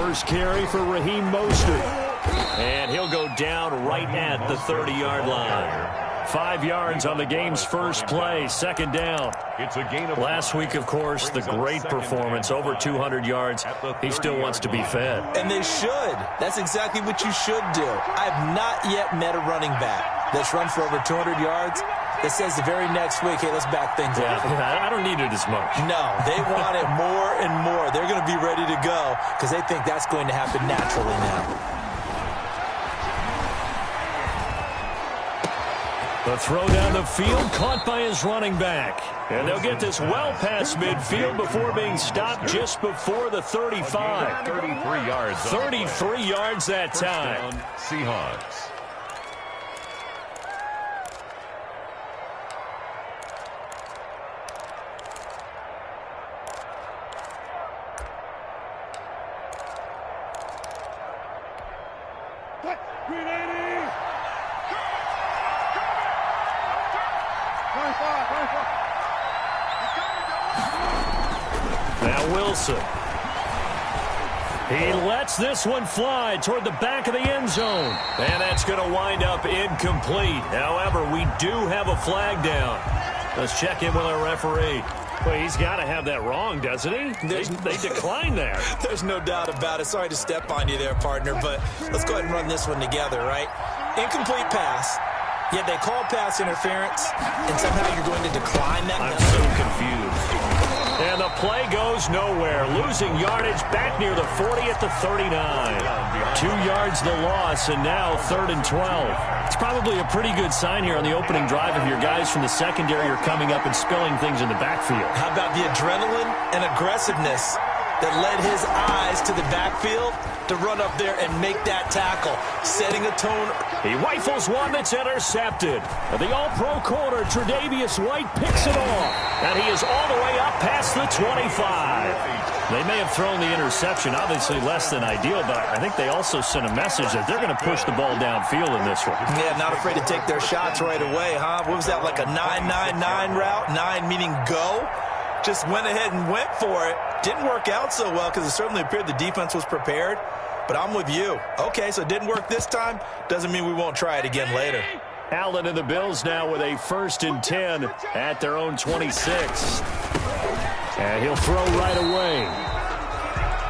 First carry for Raheem Mostert. And he'll go down right at the 30-yard line. 5 yards on the game's first play, second down. It's a gain of Last week, of course, the great performance, over 200 yards. He still wants to be fed. And they should. That's exactly what you should do. I have not yet met a running back that's run for over 200 yards that says the very next week, hey, let's back things up. I don't need it as much. No, they want it more and more. They're going to be ready to go because they think that's going to happen naturally now. The throw down the field, caught by his running back. And they'll get this well past midfield before being stopped just before the 35. 33 yards. 33 yards that time. Seahawks. Now Wilson. He lets this one fly toward the back of the end zone. And that's going to wind up incomplete. However, we do have a flag down. Let's check in with our referee. Well, he's got to have that wrong, doesn't he? They declined that. There's no doubt about it. Sorry to step on you there, partner, but let's go ahead and run this one together, right? Incomplete pass. Yet they call pass interference, and somehow you're going to decline that. I'm so confused. And the play goes nowhere. Losing yardage back near the 40 at the 39. 2 yards the loss, and now 3rd and 12. It's probably a pretty good sign here on the opening drive if your guys from the secondary are coming up and spilling things in the backfield. How about the adrenaline and aggressiveness that led his eyes to the backfield to run up there and make that tackle, setting a tone. He rifles one that's intercepted. The all-pro corner, Tre'Davious White, picks it off. And he is all the way up past the 25. They may have thrown the interception, obviously less than ideal, but I think they also sent a message that they're going to push the ball downfield in this one. Yeah, not afraid to take their shots right away, huh? What was that, like a 9-9-9 route? 9 meaning go? Just went ahead and went for it. Didn't work out so well because it certainly appeared the defense was prepared. But I'm with you. Okay, so it didn't work this time. Doesn't mean we won't try it again later. Allen and the Bills now with a 1st and 10 at their own 26. And he'll throw right away.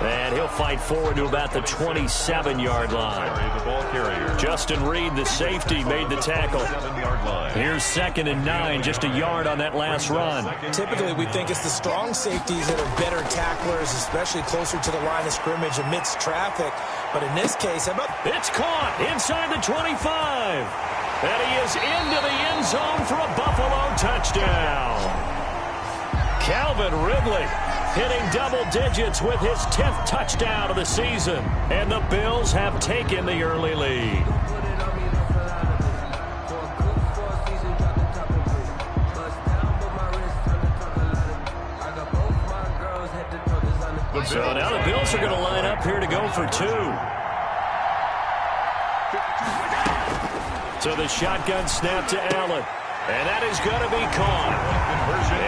And he'll fight forward to about the 27-yard line. The ball carrier. Justin Reed, the safety, made the tackle. 7-yard line. Here's 2nd and 9, just a yard on that last run. Typically, we think it's the strong safeties that are better tacklers, especially closer to the line of scrimmage amidst traffic. But in this case, how about... It's caught inside the 25. And he is into the end zone for a Buffalo touchdown. Calvin Ridley hitting double digits with his 10th touchdown of the season. And the Bills have taken the early lead. So now the Bills are going to line up here to go for 2. So the shotgun snap to Allen. And that is going to be caught.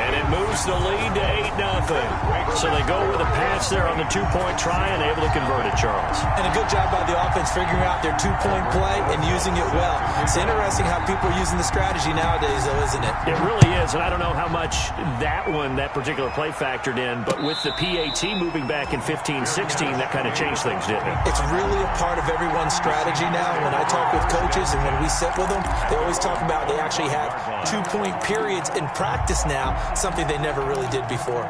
And it moves the lead to 8-0. So they go with a pass there on the 2-point try and able to convert it, Charles. And a good job by the offense figuring out their 2-point play and using it well. It's interesting how people are using the strategy nowadays, though, isn't it? It really is, and I don't know how much that particular play factored in, but with the PAT moving back in 15-16, that kind of changed things, didn't it? It's really a part of everyone's strategy now. When I talk with coaches and when we sit with them, they always talk about they actually have 2-point periods in practice now, something they never really did before.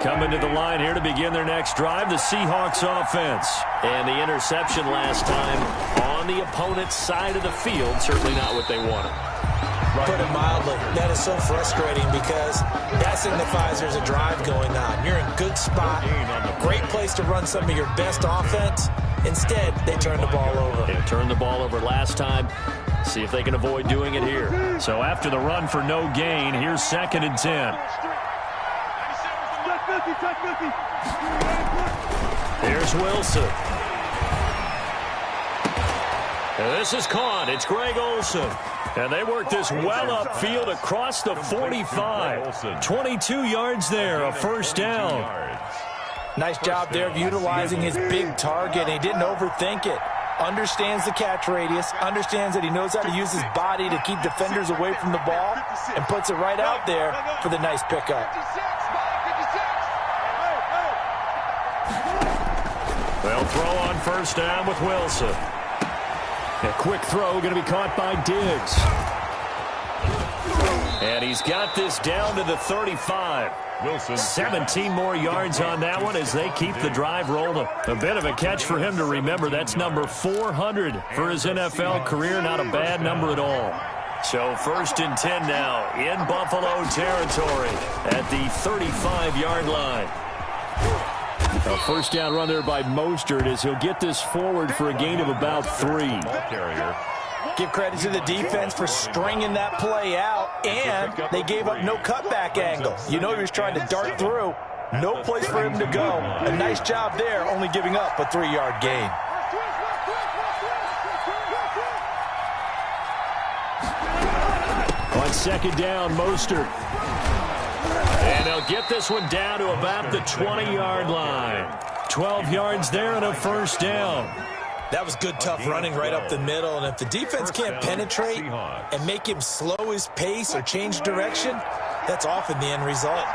Coming to the line here to begin their next drive, the Seahawks offense. And the interception last time on the opponent's side of the field, certainly not what they wanted. Put it mildly, that is so frustrating because that signifies there's a drive going on. You're in a good spot, a great place to run some of your best offense. Instead, they turn the ball over. They turned the ball over last time. See if they can avoid doing it here. So after the run for no gain, here's 2nd and 10. Here's Wilson. And this is caught. It's Greg Olsen. And they work this well upfield across the 45. 22 yards there, a 1st down. Nice job there of utilizing his big target, and he didn't overthink it. Understands the catch radius, understands that he knows how to use his body to keep defenders away from the ball, and puts it right out there for the nice pickup. They'll throw on first down with Wilson. A quick throw going to be caught by Diggs. And he's got this down to the 35. Wilson. 17 more yards on that one as they keep the drive rolling. A bit of a catch for him to remember. That's number 400 for his NFL career. Not a bad number at all. So 1st and 10 now in Buffalo territory at the 35-yard line. A first down run there by Mostert as he'll get this forward for a gain of about 3. Carrier. Give credit to the defense for stringing that play out, and they gave up no cutback angle. You know he was trying to dart through. No place for him to go. A nice job there, only giving up a 3-yard gain. On second down, Mostert. And they'll get this one down to about the 20-yard line. 12 yards there and a first down. That was good, tough running right up the middle. And if the defense can't penetrate and make him slow his pace or change direction, that's often the end result.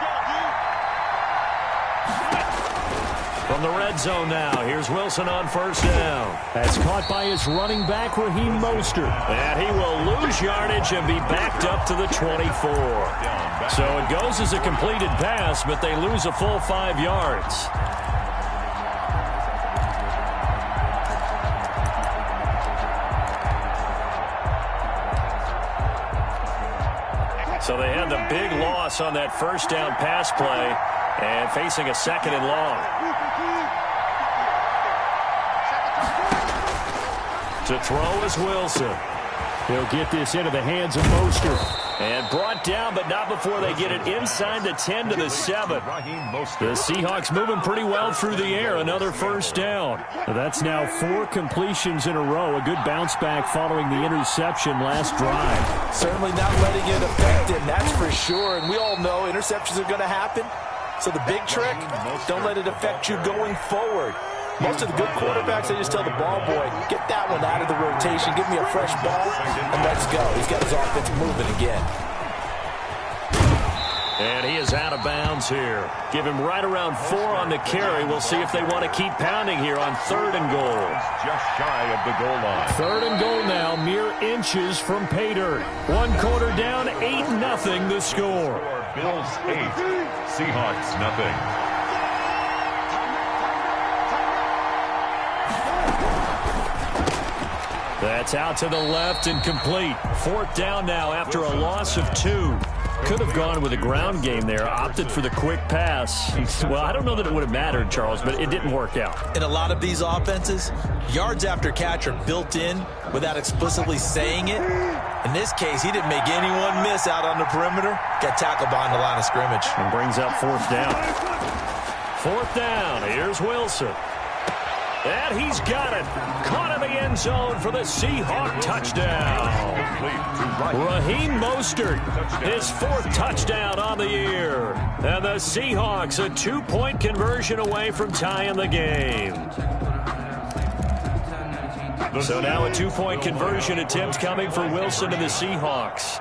From the red zone now, here's Wilson on first down. That's caught by his running back, Raheem Mostert. And he will lose yardage and be backed up to the 24. So it goes as a completed pass, but they lose a full 5 yards. So they had the big loss on that first down pass play and facing a 2nd and long. To throw is Wilson. He'll get this into the hands of Mostert. And brought down, but not before they get it inside the 10 to the 7. The Seahawks moving pretty well through the air. Another first down. That's now 4 completions in a row. A good bounce back following the interception last drive. Certainly not letting it affect him, that's for sure. And we all know interceptions are going to happen. So the big trick, don't let it affect you going forward. Most of the good quarterbacks, they just tell the ball boy, get that one out of the rotation, give me a fresh ball, and let's go. He's got his offense moving again. And he is out of bounds here. Give him right around 4 on the carry. We'll see if they want to keep pounding here on 3rd and goal. Just shy of the goal line. 3rd and goal now, mere inches from pay dirt. 1 quarter down, 8-0 the score. Bills 8, Seahawks nothing. That's out to the left and complete. 4th down now after a loss of 2. Could have gone with a ground game there. Opted for the quick pass. Well, I don't know that it would have mattered, Charles, but it didn't work out. In a lot of these offenses, yards after catch are built in without explicitly saying it. In this case, he didn't make anyone miss out on the perimeter. Got tackled behind the line of scrimmage. And brings up 4th down. 4th down. Here's Wilson. And he's got it. Caught in the end zone for the Seahawk touchdown. Raheem Mostert, his 4th touchdown on the year. And the Seahawks a 2-point conversion away from tying the game. So now a 2-point conversion attempt coming for Wilson and the Seahawks.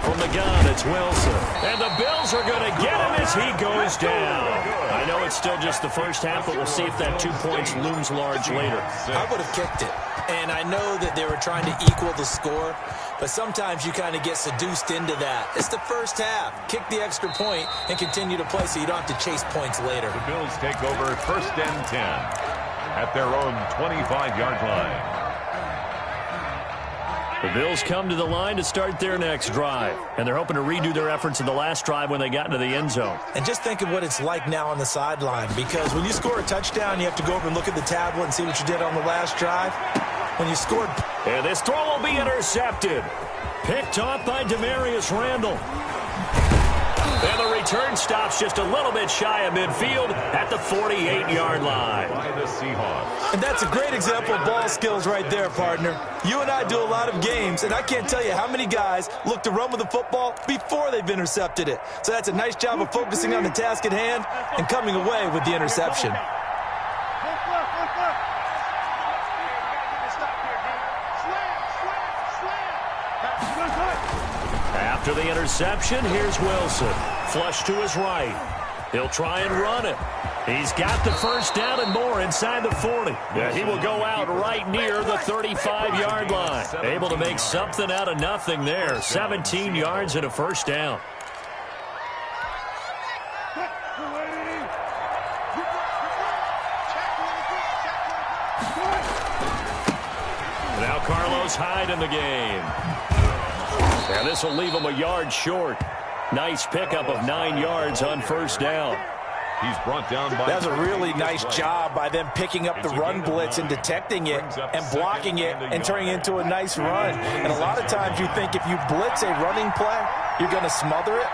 From the gun, it's Wilson. And the Bills are going to get him as he goes down. I know it's still just the first half, but we'll see if that 2 points looms large later. I would have kicked it. And I know that they were trying to equal the score, but sometimes you kind of get seduced into that. It's the first half. Kick the extra point and continue to play so you don't have to chase points later. The Bills take over 1st and 10 at their own 25-yard line. The Bills come to the line to start their next drive, and they're hoping to redo their efforts in the last drive when they got into the end zone. And just think of what it's like now on the sideline, because when you score a touchdown, you have to go over and look at the tablet and see what you did on the last drive. When you scored... And this throw will be intercepted. Picked off by Demarius Randall. And the return stops just a little bit shy of midfield at the 48-yard line. By the Seahawks. And that's a great example of ball skills right there, partner. You and I do a lot of games, and I can't tell you how many guys look to run with the football before they've intercepted it. So that's a nice job of focusing on the task at hand and coming away with the interception. After the interception, here's Wilson. Flush to his right. He'll try and run it. He's got the first down and more inside the 40. Yeah, he will go out right near the 35-yard line. Able to make something out of nothing there. 17 yards and a first down. Now Carlos Hyde in the game. And this will leave him a yard short. Nice pickup of 9 yards on first down. He's brought down by... That's a really nice job by them picking up the run blitz and detecting it and blocking it and turning it into a nice run. And a lot of times you think if you blitz a running play, you're going to smother it.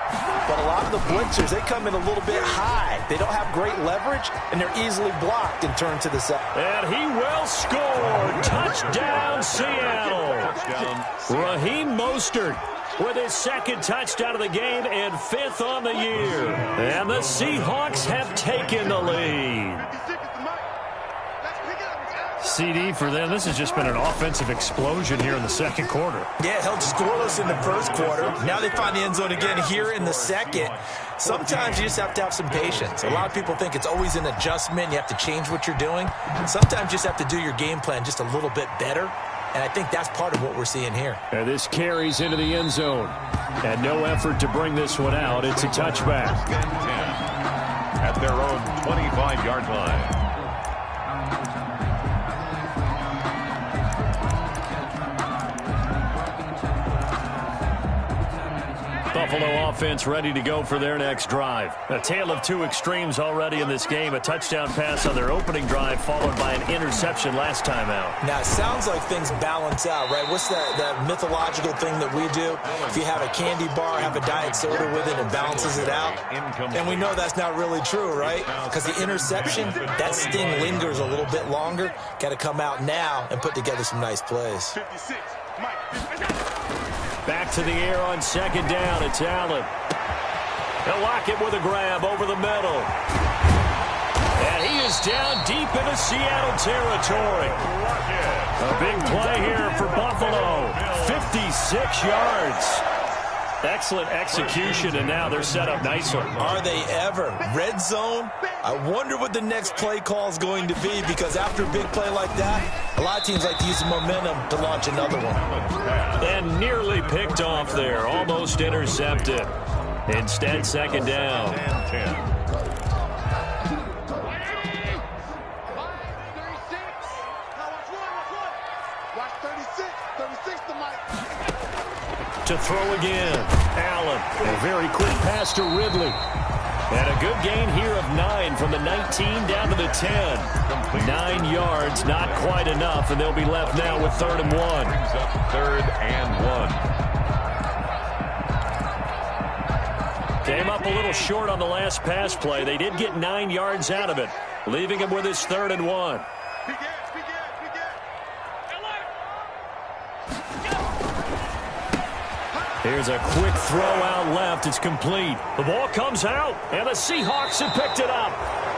But a lot of the blitzers, they come in a little bit high. They don't have great leverage, and they're easily blocked and turned to the side. And he will score. Touchdown, Seattle. Raheem Mostert with his second touchdown of the game and 5th on the year. And the Seahawks have taken the lead. CD for them. This has just been an offensive explosion here in the second quarter. Yeah, held scoreless in the first quarter. Now they find the end zone again here in the second. Sometimes you just have to have some patience. A lot of people think it's always an adjustment. You have to change what you're doing. Sometimes you just have to do your game plan just a little bit better. And I think that's part of what we're seeing here. And this carries into the end zone. And no effort to bring this one out. It's a touchback. At their own 25-yard line. Buffalo offense ready to go for their next drive. A tale of two extremes already in this game. A touchdown pass on their opening drive followed by an interception last time out. Now, it sounds like things balance out, right? What's that mythological thing that we do? If you have a candy bar, have a diet soda with it, and balances it out. And we know that's not really true, right? Because the interception, that sting lingers a little bit longer. Got to come out now and put together some nice plays. Back to the air on second down. It's Allen. He'll lock it with a grab over the middle. And he is down deep into Seattle territory. A big play here for Buffalo. 56 yards. Excellent execution, and now they're set up nicely. Are they ever? Red zone? I wonder what the next play call is going to be, because after a big play like that, a lot of teams like to use the momentum to launch another one. And nearly picked off there. Almost intercepted. Instead, second down. To throw again. Allen. A very quick pass to Ridley. And a good gain here of 9 from the 19 down to the 10. 9 yards, not quite enough, and they'll be left now with 3rd and 1. Brings up 3rd and 1. Came up a little short on the last pass play. They did get 9 yards out of it, leaving him with his 3rd and 1. Here's a quick throw out left. It's complete. The ball comes out, and the Seahawks have picked it up.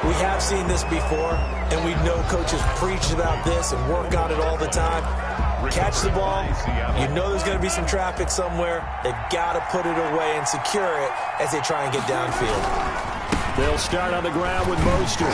We have seen this before, and we know coaches preach about this and work on it all the time. Catch the ball. You know there's going to be some traffic somewhere. They've got to put it away and secure it as they try and get downfield. They'll start on the ground with Mostert.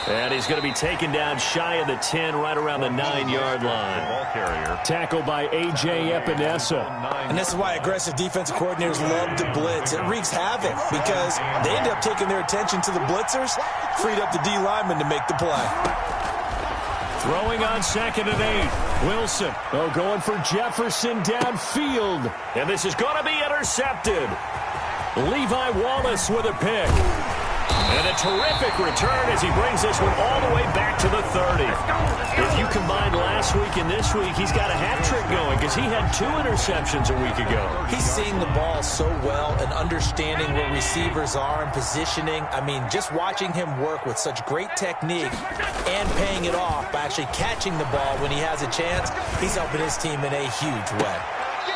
And he's going to be taken down shy of the 10, right around the 9-yard line. Ball carrier. Tackled by A.J. Epinesa. And this is why aggressive defensive coordinators love to blitz. It wreaks havoc because they end up taking their attention to the blitzers, freed up the D lineman to make the play. Throwing on 2nd and 8. Wilson, going for Jefferson downfield. And this is going to be intercepted. Levi Wallace with a pick. And a terrific return as he brings this one all the way back to the 30. If you combine last last week and this week, he's got a hat trick going because he had 2 interceptions a week ago. He's seeing the ball so well and understanding where receivers are and positioning. I mean, just watching him work with such great technique and paying it off by actually catching the ball when he has a chance, he's helping his team in a huge way.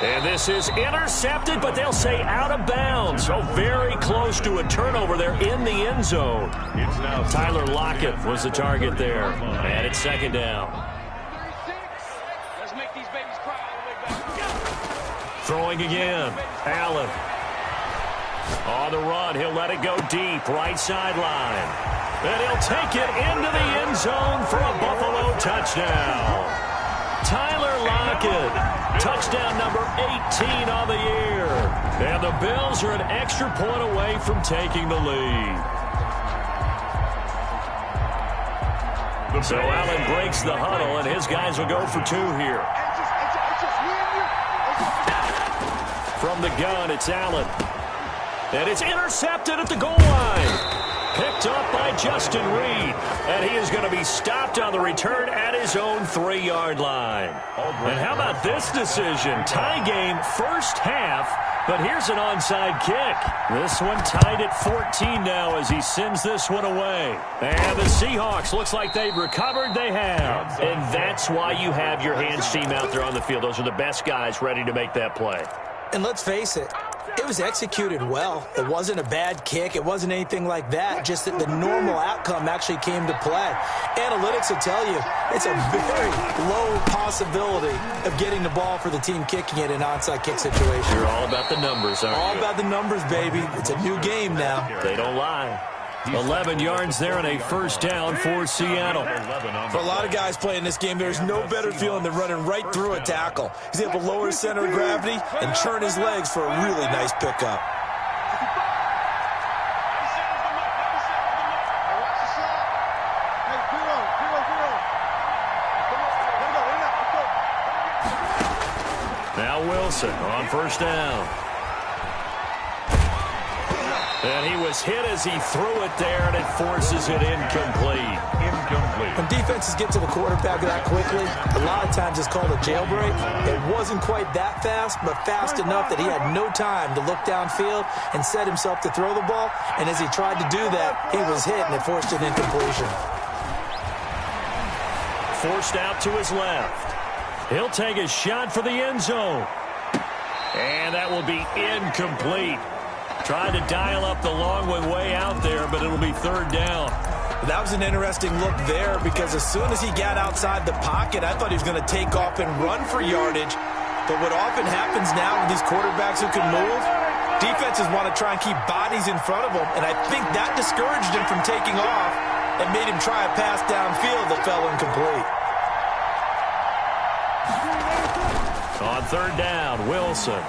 And this is intercepted, but they'll say out of bounds. So very close to a turnover there in the end zone. Tyler Lockett was the target there. And it's second down. Throwing again. Allen. On the run. He'll let it go deep. Right sideline. And he'll take it into the end zone for a Buffalo touchdown. Tyler Lockett. Touchdown number 18 on the year. And the Bills are an extra point away from taking the lead. So Allen breaks the huddle, and his guys will go for 2 here. From the gun, it's Allen. And it's intercepted at the goal line. Picked up by Justin Reed. And he is going to be stopped on the return at his own 3-yard line. And how about this decision? Tie game first half, but here's an onside kick. This one tied at 14 now as he sends this one away. And the Seahawks, looks like they've recovered. They have. And that's why you have your hands team out there on the field. Those are the best guys ready to make that play. And let's face it, it was executed well. It wasn't a bad kick. It wasn't anything like that. Just that the normal outcome actually came to play. Analytics will tell you it's a very low possibility of getting the ball for the team kicking it in an onside kick situation. You're all about the numbers, aren't you? All about the numbers, baby. It's a new game now. They don't lie. 11 yards there and a first down for Seattle. For a lot of guys playing this game, there's no better feeling than running right through a tackle. He's able to lower his center of gravity and churn his legs for a really nice pickup. Now Wilson on first down. And he was hit as he threw it there, and it forces it incomplete. When defenses get to the quarterback that quickly, a lot of times it's called a jailbreak. It wasn't quite that fast, but fast enough that he had no time to look downfield and set himself to throw the ball. And as he tried to do that, he was hit, and it forced an incompletion. Forced out to his left. He'll take a shot for the end zone. And that will be incomplete. Tried to dial up the long way out there, but it'll be third down. That was an interesting look there because as soon as he got outside the pocket, I thought he was going to take off and run for yardage. But what often happens now with these quarterbacks who can move, defenses want to try and keep bodies in front of them, and I think that discouraged him from taking off and made him try a pass downfield that fell incomplete. On third down, Wilson.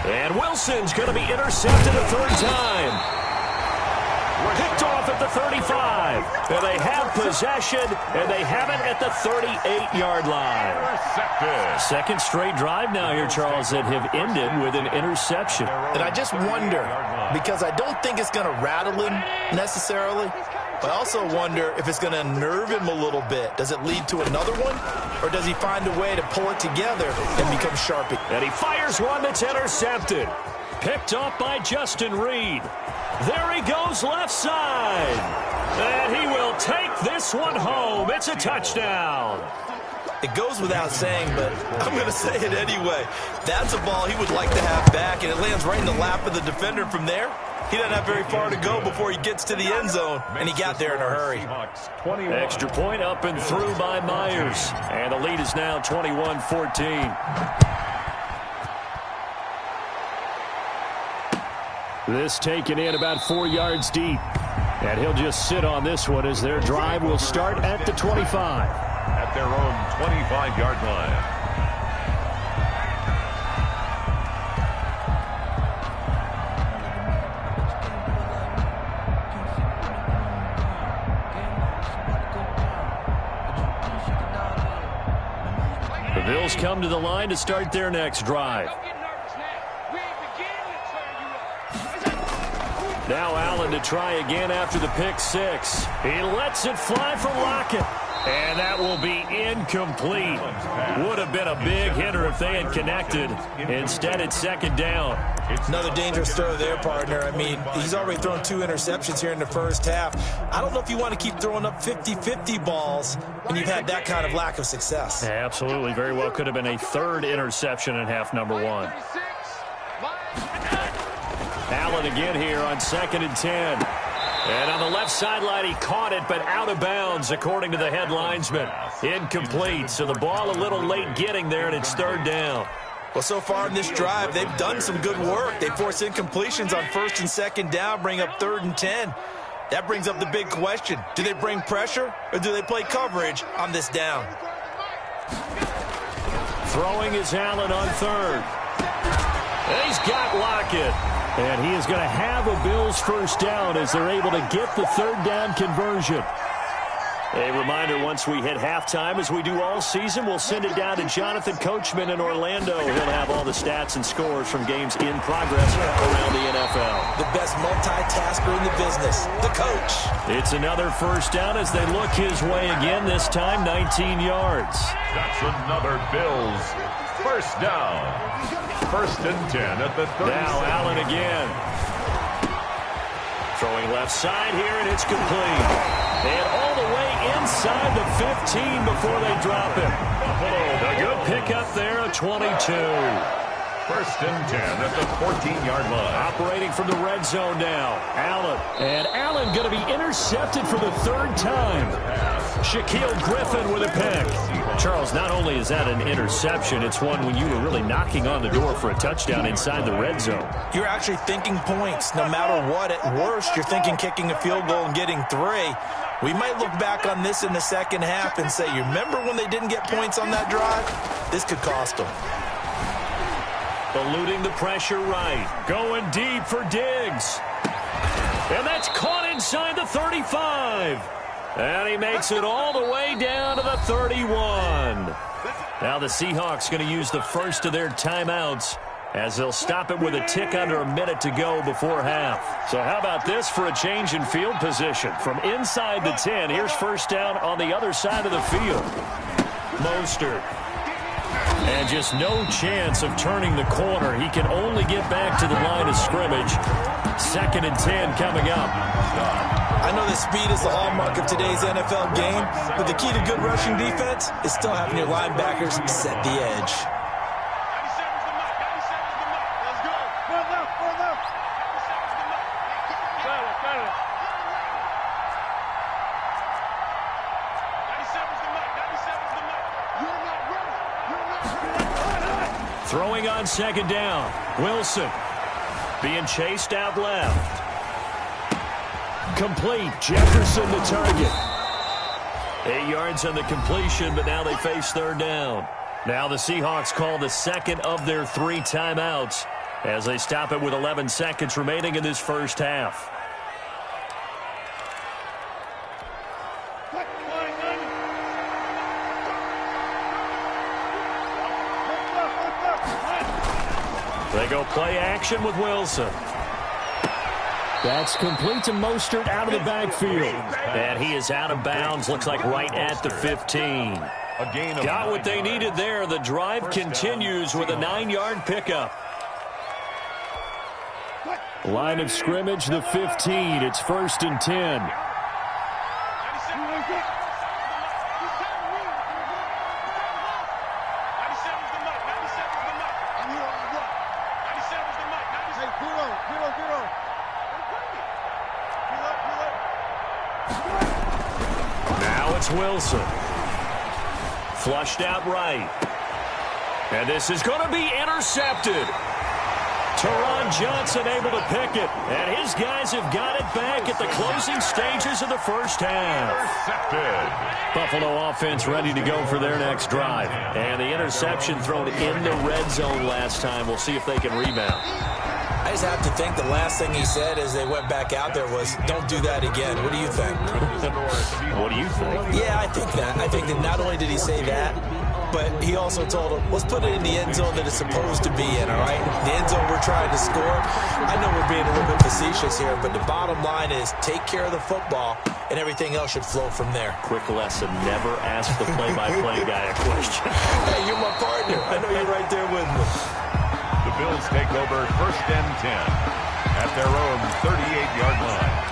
And Wilson's going to be intercepted a third time. Picked off at the 35. And they have possession, and they have it at the 38-yard line. Second straight drive now here, Charles, that have ended with an interception. And I just wonder, because I don't think it's going to rattle him necessarily, but I also wonder if it's going to unnerve him a little bit. Does it lead to another one, or does he find a way to pull it together and become sharp? And he fires one that's intercepted. Picked off by Justin Reed. There he goes left side. And he will take this one home. It's a touchdown. It goes without saying, but I'm going to say it anyway. That's a ball he would like to have back, and it lands right in the lap of the defender from there. He doesn't have very far to go before he gets to the end zone, and he got there in a hurry. Extra point up and through by Myers. And the lead is now 21-14. This taken in about 4 yards deep. And he'll just sit on this one as their drive will start at the 25. At their own 25-yard line. The Bills come to the line to start their next drive. Now Allen to try again after the pick six. He lets it fly for Lockett. And that will be incomplete. Would have been a big hitter if they had connected. Instead, it's second down. Another dangerous throw there, partner. I mean, he's already thrown 2 interceptions here in the first half. I don't know if you want to keep throwing up 50-50 balls when you've had that kind of lack of success. Absolutely. Very well could have been a 3rd interception in half number 1. Allen again here on 2nd and 10. And on the left sideline, he caught it, but out of bounds, according to the head linesman. Incomplete, so the ball a little late getting there, and it's 3rd down. Well, so far in this drive, they've done some good work. They force incompletions on 1st and 2nd down, bring up 3rd and 10. That brings up the big question. Do they bring pressure, or do they play coverage on this down? Throwing is Allen on 3rd. And he's got Lockett. And he is going to have a Bills first down as they're able to get the 3rd down conversion. A reminder, once we hit halftime, as we do all season, we'll send it down to Jonathan Coachman in Orlando. He'll have all the stats and scores from games in progress around the NFL. The best multitasker in the business, the coach. It's another first down as they look his way again, this time 19 yards. That's another Bills first down. 1st and 10 at the 30. Now Allen again. Throwing left side here, and it's complete. And all the way inside the 15 before they drop it. A good pickup there, a 22. 1st and 10 at the 14-yard line. Operating from the red zone now. Allen. And Allen going to be intercepted for the 3rd time. Shaquille Griffin with a pick. Charles, not only is that an interception, it's one when you were really knocking on the door for a touchdown inside the red zone. You're actually thinking points. No matter what, at worst, you're thinking kicking a field goal and getting 3. We might look back on this in the second half and say, you remember when they didn't get points on that drive? This could cost them. Eluding the pressure right. Going deep for Diggs. And that's caught inside the 35. And he makes it all the way down to the 31. Now the Seahawks going to use the first of their timeouts as they'll stop it with a tick under a minute to go before half. So how about this for a change in field position? From inside the 10, here's first down on the other side of the field. Mostert. And just no chance of turning the corner. He can only get back to the line of scrimmage. 2nd and 10 coming up. I know that speed is the hallmark of today's NFL game, but the key to good rushing defense is still having your linebackers set the edge. Throwing on 2nd down. Wilson being chased out left. Complete. Jefferson the target. 8 yards on the completion, but now they face 3rd down. Now the Seahawks call the 2nd of their 3 timeouts as they stop it with 11 seconds remaining in this first half. They go play action with Wilson. That's complete to Mostert out of the backfield. And he is out of bounds, looks like right at the 15. Got what they needed there. The drive continues with a 9-yard pickup. Line of scrimmage, the 15. It's 1st and 10. Wilson. Flushed out right. And this is going to be intercepted. Teron Johnson able to pick it. And his guys have got it back at the closing stages of the first half. Intercepted. Buffalo offense ready to go for their next drive. And the interception thrown in the red zone last time. We'll see if they can rebound. I just have to think the last thing he said as they went back out there was, don't do that again. What do you think? What do you think? Yeah, I think that. I think that not only did he say that, but he also told him, let's put it in the end zone that it's supposed to be in, all right? The end zone we're trying to score. I know we're being a little bit facetious here, but the bottom line is take care of the football, and everything else should flow from there. Quick lesson, never ask the play-by-play guy a question. Hey, you're my partner. I know you're right there with me. The Bills take over 1st and 10 at their own 38-yard line.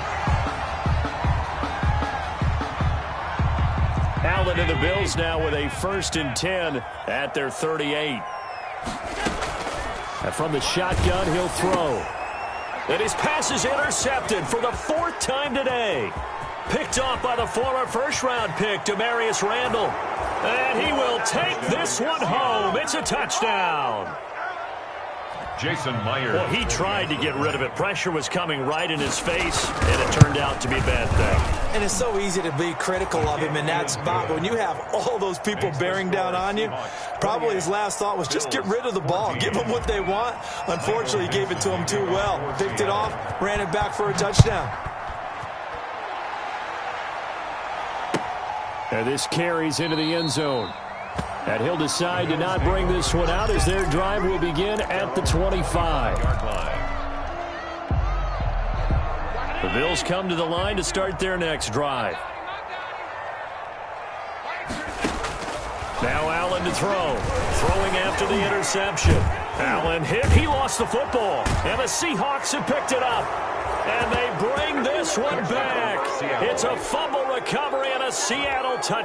Allen and the Bills now with a 1st and 10 at their 38. And from the shotgun, he'll throw. And his pass is intercepted for the 4th time today. Picked off by the former first-round pick, Demarius Randall. And he will take this one home. It's a touchdown. Jason Myers. Well, he tried to get rid of it. Pressure was coming right in his face, and it turned out to be a bad thing. And it's so easy to be critical of him in that spot. But when you have all those people bearing down on you, probably his last thought was just get rid of the ball. Give them what they want. Unfortunately, he gave it to them too well. Picked it off, ran it back for a touchdown. And this carries into the end zone. And he'll decide to not bring this one out as their drive will begin at the 25. The Bills come to the line to start their next drive. Now Allen to throw. Throwing after the interception. Allen hit. He lost the football. And the Seahawks have picked it up. And they bring this one back. It's a fumble recovery and a Seattle touchdown.